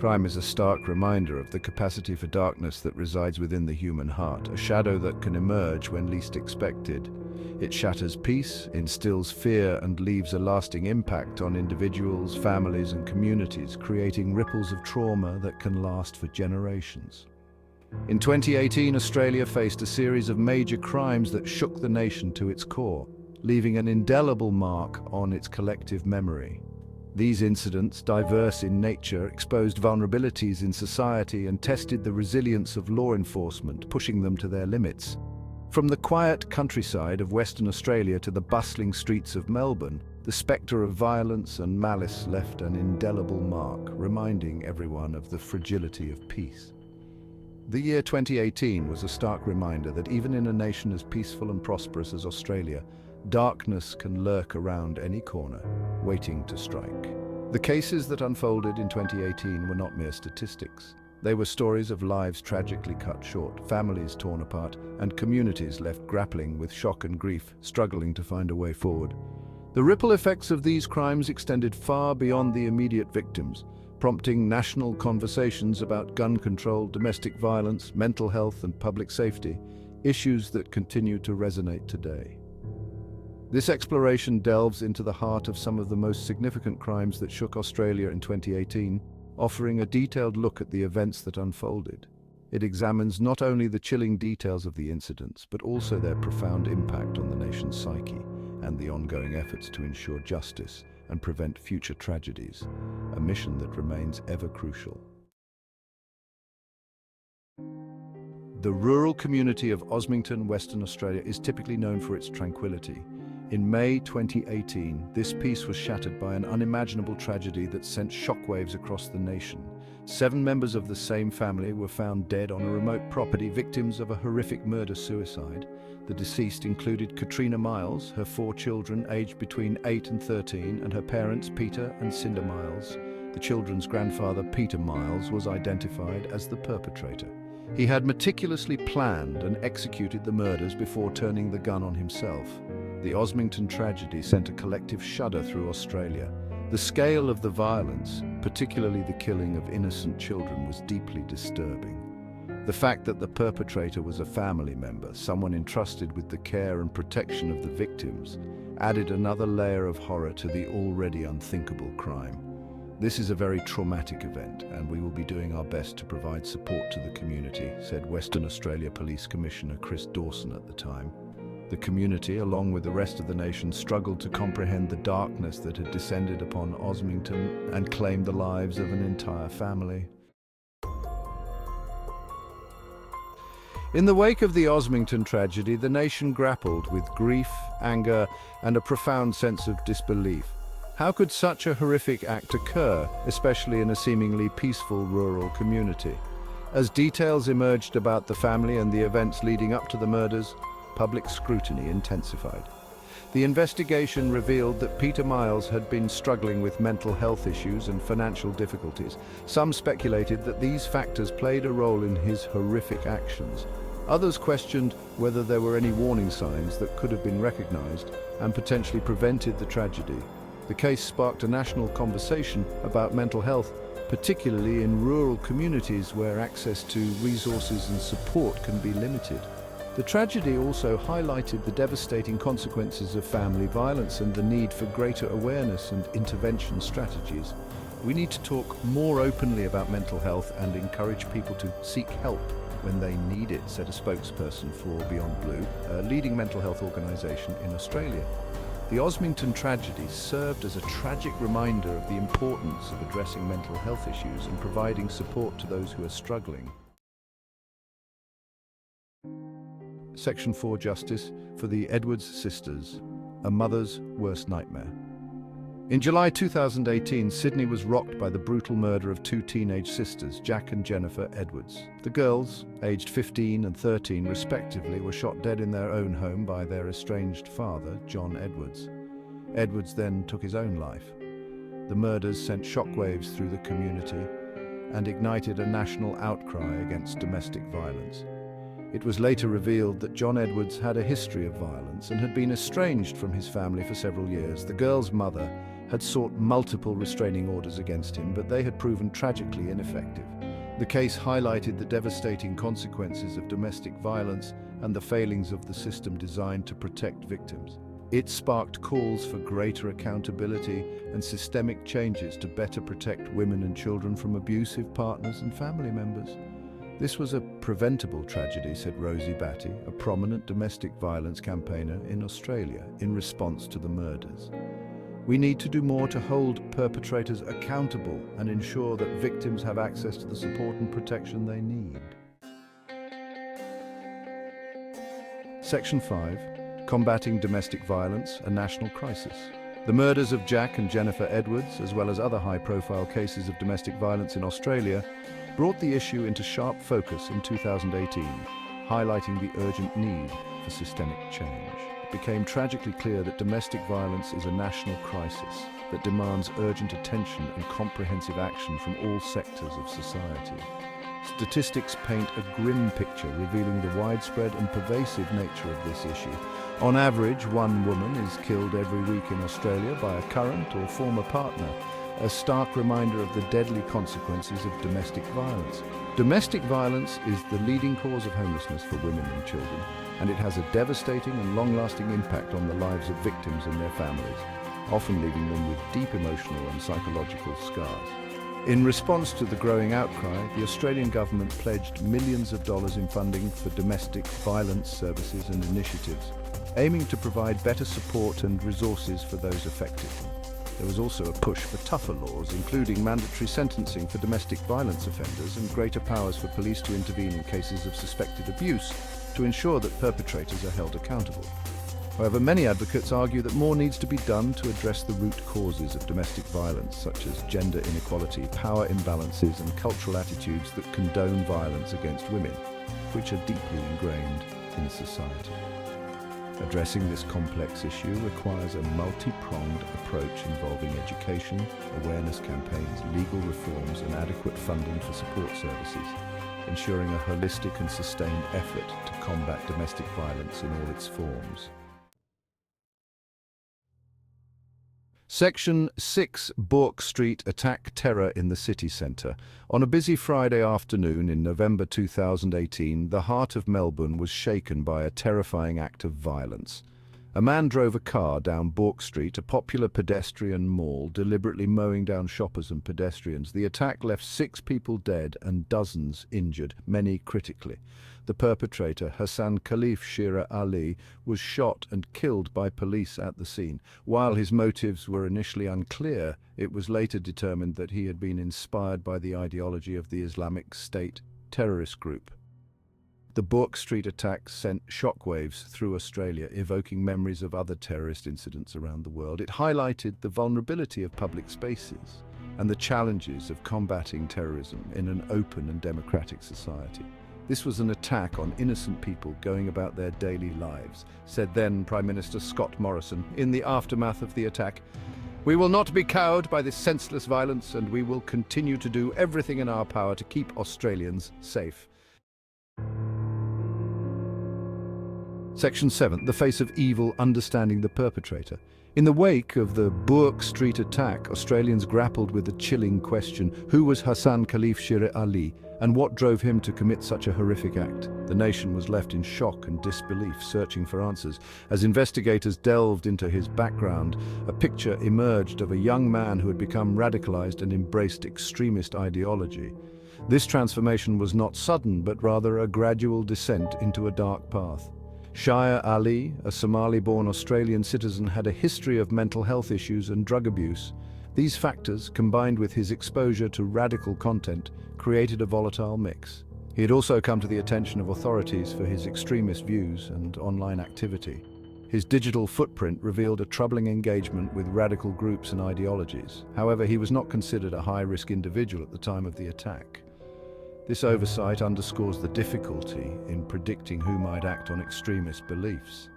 Crime is a stark reminder of the capacity for darkness that resides within the human heart, a shadow that can emerge when least expected. It shatters peace, instills fear, and leaves a lasting impact on individuals, families, and communities, creating ripples of trauma that can last for generations. In 2018, Australia faced a series of major crimes that shook the nation to its core, leaving an indelible mark on its collective memory. These incidents, diverse in nature, exposed vulnerabilities in society and tested the resilience of law enforcement, pushing them to their limits. From the quiet countryside of Western Australia to the bustling streets of Melbourne, the spectre of violence and malice left an indelible mark, reminding everyone of the fragility of peace. The year 2018 was a stark reminder that even in a nation as peaceful and prosperous as Australia, darkness can lurk around any corner, waiting to strike. The cases that unfolded in 2018 were not mere statistics. They were stories of lives tragically cut short, families torn apart, and communities left grappling with shock and grief, struggling to find a way forward. The ripple effects of these crimes extended far beyond the immediate victims, prompting national conversations about gun control, domestic violence, mental health, and public safety, issues that continue to resonate today. This exploration delves into the heart of some of the most significant crimes that shook Australia in 2018, offering a detailed look at the events that unfolded. It examines not only the chilling details of the incidents, but also their profound impact on the nation's psyche and the ongoing efforts to ensure justice and prevent future tragedies, a mission that remains ever crucial. The rural community of Osmington, Western Australia, is typically known for its tranquility. In May 2018, this peace was shattered by an unimaginable tragedy that sent shockwaves across the nation. 7 members of the same family were found dead on a remote property, victims of a horrific murder-suicide. The deceased included Katrina Miles, her 4 children aged between 8 and 13, and her parents, Peter and Cinda Miles. The children's grandfather, Peter Miles, was identified as the perpetrator. He had meticulously planned and executed the murders before turning the gun on himself. The Osmington tragedy sent a collective shudder through Australia. The scale of the violence, particularly the killing of innocent children, was deeply disturbing. The fact that the perpetrator was a family member, someone entrusted with the care and protection of the victims, added another layer of horror to the already unthinkable crime. This is a very traumatic event, and we will be doing our best to provide support to the community, said Western Australia Police Commissioner Chris Dawson at the time. The community, along with the rest of the nation, struggled to comprehend the darkness that had descended upon Osmington and claimed the lives of an entire family. In the wake of the Osmington tragedy, the nation grappled with grief, anger, and a profound sense of disbelief. How could such a horrific act occur, especially in a seemingly peaceful rural community? As details emerged about the family and the events leading up to the murders, public scrutiny intensified. The investigation revealed that Peter Miles had been struggling with mental health issues and financial difficulties. Some speculated that these factors played a role in his horrific actions. Others questioned whether there were any warning signs that could have been recognized and potentially prevented the tragedy. The case sparked a national conversation about mental health, particularly in rural communities where access to resources and support can be limited. The tragedy also highlighted the devastating consequences of family violence and the need for greater awareness and intervention strategies. We need to talk more openly about mental health and encourage people to seek help when they need it, said a spokesperson for Beyond Blue, a leading mental health organisation in Australia. The Osmington tragedy served as a tragic reminder of the importance of addressing mental health issues and providing support to those who are struggling. Section 4 Justice for the Edwards sisters, a mother's worst nightmare. In July 2018, Sydney was rocked by the brutal murder of 2 teenage sisters, Jack and Jennifer Edwards. The girls, aged 15 and 13 respectively, were shot dead in their own home by their estranged father, John Edwards. Edwards then took his own life. The murders sent shockwaves through the community and ignited a national outcry against domestic violence. It was later revealed that John Edwards had a history of violence and had been estranged from his family for several years. The girl's mother had sought multiple restraining orders against him, but they had proven tragically ineffective. The case highlighted the devastating consequences of domestic violence and the failings of the system designed to protect victims. It sparked calls for greater accountability and systemic changes to better protect women and children from abusive partners and family members. This was a preventable tragedy, said Rosie Batty, a prominent domestic violence campaigner in Australia, in response to the murders. We need to do more to hold perpetrators accountable and ensure that victims have access to the support and protection they need. Section 5. Combating Domestic Violence, a National Crisis. The murders of Jack and Jennifer Edwards, as well as other high-profile cases of domestic violence in Australia, brought the issue into sharp focus in 2018, highlighting the urgent need for systemic change. It became tragically clear that domestic violence is a national crisis that demands urgent attention and comprehensive action from all sectors of society. Statistics paint a grim picture, revealing the widespread and pervasive nature of this issue. On average, one woman is killed every week in Australia by a current or former partner, a stark reminder of the deadly consequences of domestic violence. Domestic violence is the leading cause of homelessness for women and children, and it has a devastating and long-lasting impact on the lives of victims and their families, often leaving them with deep emotional and psychological scars. In response to the growing outcry, the Australian government pledged millions of dollars in funding for domestic violence services and initiatives, aiming to provide better support and resources for those affected. There was also a push for tougher laws, including mandatory sentencing for domestic violence offenders and greater powers for police to intervene in cases of suspected abuse to ensure that perpetrators are held accountable. However, many advocates argue that more needs to be done to address the root causes of domestic violence, such as gender inequality, power imbalances, and cultural attitudes that condone violence against women, which are deeply ingrained in society. Addressing this complex issue requires a multi-pronged approach involving education, awareness campaigns, legal reforms, and adequate funding for support services, ensuring a holistic and sustained effort to combat domestic violence in all its forms. Section 6. Bourke Street attack terror in the city centre. On a busy Friday afternoon in November 2018, the heart of Melbourne was shaken by a terrifying act of violence. A man drove a car down Bourke Street, a popular pedestrian mall, deliberately mowing down shoppers and pedestrians. The attack left 6 people dead and dozens injured, many critically. The perpetrator, Hassan Khalif Shira Ali, was shot and killed by police at the scene. While his motives were initially unclear, it was later determined that he had been inspired by the ideology of the Islamic State terrorist group. The Bourke Street attack sent shockwaves through Australia, evoking memories of other terrorist incidents around the world. It highlighted the vulnerability of public spaces and the challenges of combating terrorism in an open and democratic society. This was an attack on innocent people going about their daily lives, said then Prime Minister Scott Morrison in the aftermath of the attack. "We will not be cowed by this senseless violence, and we will continue to do everything in our power to keep Australians safe." Section 7. The face of evil, understanding the perpetrator. In the wake of the Bourke Street attack, Australians grappled with the chilling question: who was Hassan Khalif Shira Ali, and what drove him to commit such a horrific act? The nation was left in shock and disbelief, searching for answers. As investigators delved into his background, a picture emerged of a young man who had become radicalized and embraced extremist ideology. This transformation was not sudden, but rather a gradual descent into a dark path. Shia Ali, a Somali-born Australian citizen, had a history of mental health issues and drug abuse. These factors, combined with his exposure to radical content, created a volatile mix. He had also come to the attention of authorities for his extremist views and online activity. His digital footprint revealed a troubling engagement with radical groups and ideologies. However, he was not considered a high-risk individual at the time of the attack. This oversight underscores the difficulty in predicting who might act on extremist beliefs.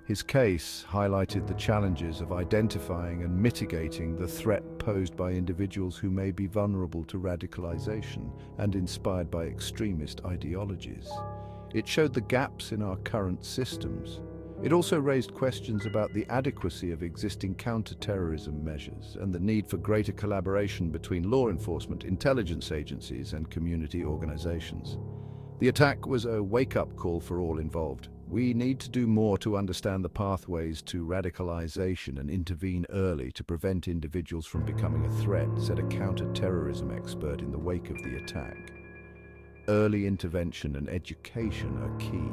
His case highlighted the challenges of identifying and mitigating the threat posed by individuals who may be vulnerable to radicalization and inspired by extremist ideologies. It showed the gaps in our current systems, It also raised questions about the adequacy of existing counter-terrorism measures and the need for greater collaboration between law enforcement, intelligence agencies, and community organizations. The attack was a wake-up call for all involved. We need to do more to understand the pathways to radicalization and intervene early to prevent individuals from becoming a threat, said a counter-terrorism expert in the wake of the attack. Early intervention and education are key.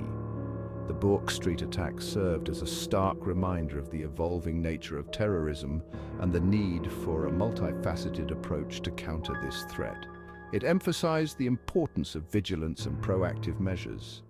The Bourke Street attack served as a stark reminder of the evolving nature of terrorism and the need for a multifaceted approach to counter this threat. It emphasized the importance of vigilance and proactive measures.